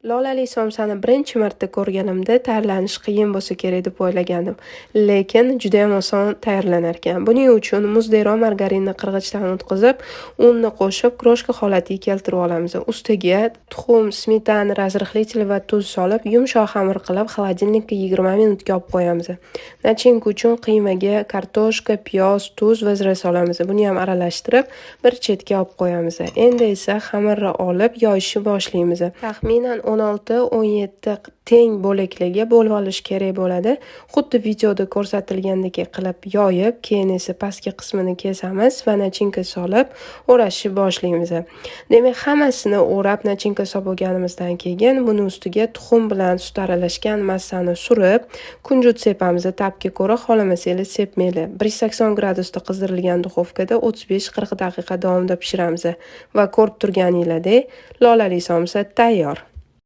Lolali somsani birinchi marta ko'rganimda tayyorlanish qiyin bo'lsa kerak deb o'ylagandim, lekin juda ham oson tayyorlanar ekan. Buning uchun muzderon margarinni qirg'ichdan o'tkazib, unni qo'shib kroshka holatiga keltirib olamiz. Ustiga tuxum, smetana, razrixlitel va tuz solib, yumshoq xamir qilib, xolodilnikka 20 minutga olib qo'yamiz. Nachinka uchun qiymaga kartoshka, piyoz, tuz va zira solamiz. Buni ham aralashtirib, bir chetga olib qo'yamiz. Endi esa xamirni olib yoyishni boshlaymiz. Taxminan 16-17 teng bo'laklarga bo'lib olish kerak bo'ladi. Xuddi videoda ko'rsatilgandek qilib yoyib, keyin esa pastki qismini kesamiz va nachinka solib o'rashni boshlaymiz. Demak, hammasini o'rab nachinka solib bo'lganimizdan keyin buni ustiga tuxum bilan sut aralashgan massani surib, kunjut sepamiz. Ta'bga ko'ra xohlamasangiz sepmayli. 180 gradusda qizdirilgan duxovkada 35-40 daqiqa davomida pishiramiz va ko'rib turganinglardek lolali somsa tayyor.